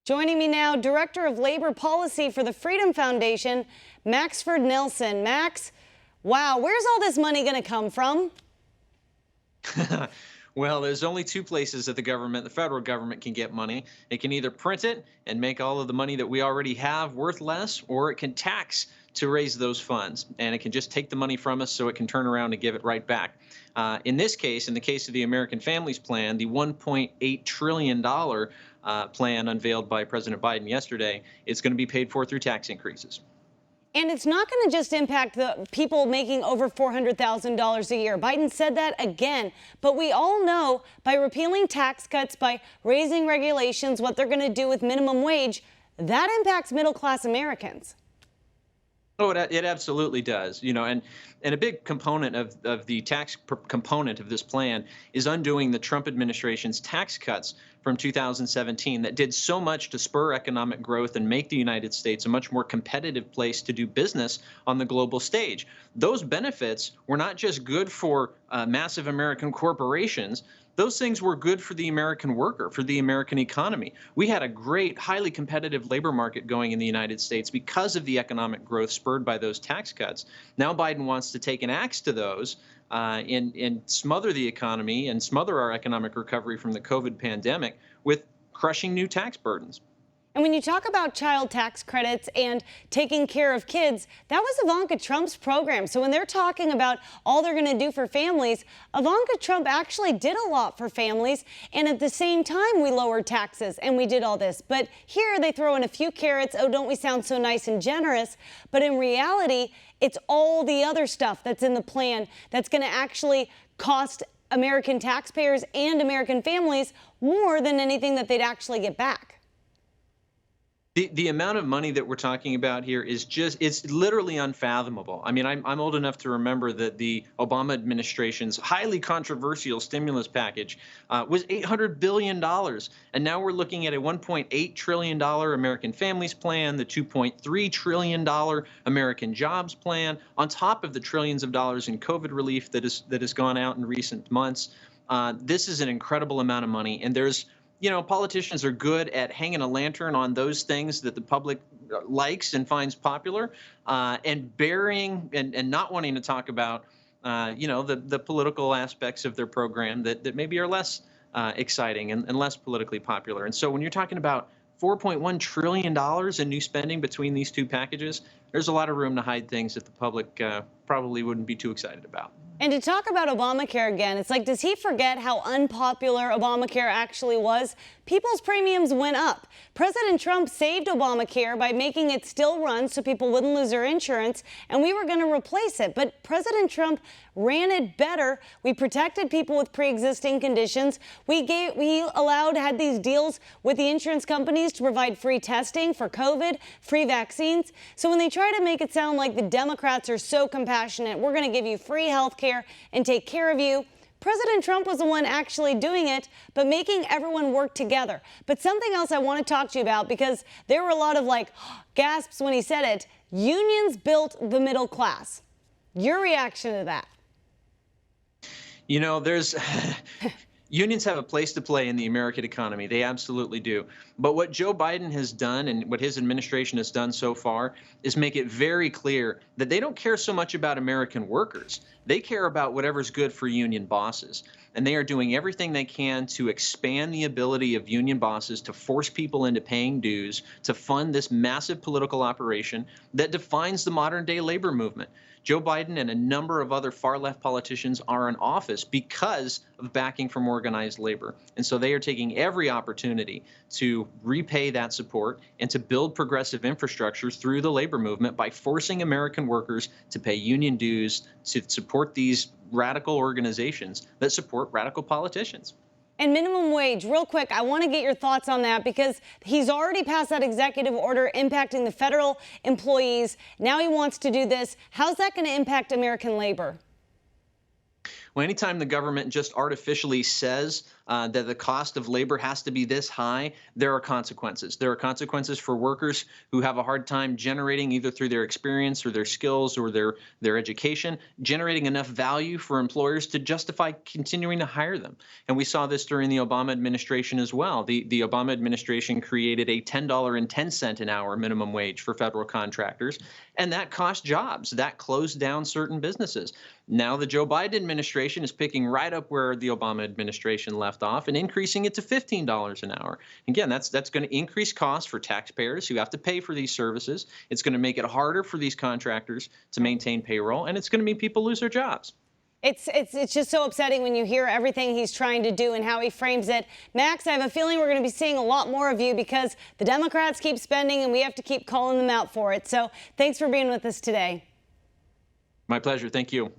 Joining me now, Director of Labor Policy for the Freedom Foundation, Maxford Nelsen. Max, wow, where's all this money going to come from? Well, there's only two places that the federal government, can get money. It can either print it and make all of the money that we already have worth less, or it can tax to raise those funds. And it can just take the money from us so it can turn around and give it right back. In this case, in the case of the American Families Plan, the $1.8 trillion plan unveiled by President Biden yesterday, it's going to be paid for through tax increases. And it's not going to just impact the people making over $400,000 a year. Biden said that again. But we all know by repealing tax cuts, by raising regulations, what they're going to do with minimum wage, that impacts middle-class Americans. Oh, it absolutely does. And a big component of the tax component of this plan is undoing the Trump administration's tax cuts from 2017 that did so much to spur economic growth and make the United States a much more competitive place to do business on the global stage. Those benefits were not just good for massive American corporations. Those things were good for the American worker, for the American economy. We had a great, highly competitive labor market going in the United States because of the economic growth spurred by those tax cuts. Now Biden wants to take an axe to those and smother the economy and smother our economic recovery from the COVID pandemic with crushing new tax burdens. And when you talk about child tax credits and taking care of kids, that was Ivanka Trump's program. So when they're talking about all they're going to do for families, Ivanka Trump actually did a lot for families. And at the same time, we lowered taxes and we did all this. But here they throw in a few carrots. Oh, don't we sound so nice and generous? But in reality, it's all the other stuff that's in the plan that's going to actually cost American taxpayers and American families more than anything that they'd actually get back. The amount of money that we're talking about here is it's literally unfathomable. I mean, I'm old enough to remember that the Obama administration's highly controversial stimulus package was $800 billion. And now we're looking at a $1.8 trillion American Families Plan, the $2.3 trillion American Jobs Plan, on top of the trillions of dollars in COVID relief that has gone out in recent months. This is an incredible amount of money. And politicians are good at hanging a lantern on those things that the public likes and finds popular, and burying and not wanting to talk about, the political aspects of their program that maybe are less exciting and less politically popular. And so when you're talking about $4.1 trillion in new spending between these two packages, there's a lot of room to hide things that the public probably wouldn't be too excited about. And to talk about Obamacare again, it's like, does he forget how unpopular Obamacare actually was? People's premiums went up. President Trump saved Obamacare by making it still run so people wouldn't lose their insurance, and we were going to replace it. But President Trump ran it better. We protected people with pre-existing conditions. We had these deals with the insurance companies to provide free testing for COVID, free vaccines. So when they try to make it sound like the Democrats are so compassionate, we're going to give you free health care and take care of you, President Trump was the one actually doing it, but making everyone work together. But something else I want to talk to you about, because there were a lot of gasps when he said it. Unions built the middle class. Your reaction to that? There's unions have a place to play in the American economy. They absolutely do. But what Joe Biden has done and what his administration has done so far is make it very clear that they don't care so much about American workers. They care about whatever's good for union bosses. And they are doing everything they can to expand the ability of union bosses to force people into paying dues, to fund this massive political operation that defines the modern day labor movement. Joe Biden and a number of other far-left politicians are in office because of backing from organized labor. And so they are taking every opportunity to repay that support and to build progressive infrastructure through the labor movement by forcing American workers to pay union dues to support these radical organizations that support radical politicians. And minimum wage, real quick, I want to get your thoughts on that, because he's already passed that executive order impacting the federal employees. Now he wants to do this. How's that going to impact American labor? Well, anytime the government just artificially says that the cost of labor has to be this high, there are consequences. There are consequences for workers who have a hard time generating, either through their experience or their skills or their education, generating enough value for employers to justify continuing to hire them. And we saw this during the Obama administration as well. The Obama administration created a $10.10 an hour minimum wage for federal contractors, and that cost jobs. That closed down certain businesses. Now the Joe Biden administration is picking right up where the Obama administration left off and increasing it to $15 an hour. Again, that's going to increase costs for taxpayers who have to pay for these services. It's going to make it harder for these contractors to maintain payroll, and it's going to mean people lose their jobs. It's just so upsetting when you hear everything he's trying to do and how he frames it. Max, I have a feeling we're going to be seeing a lot more of you because the Democrats keep spending and we have to keep calling them out for it. So thanks for being with us today. My pleasure. Thank you.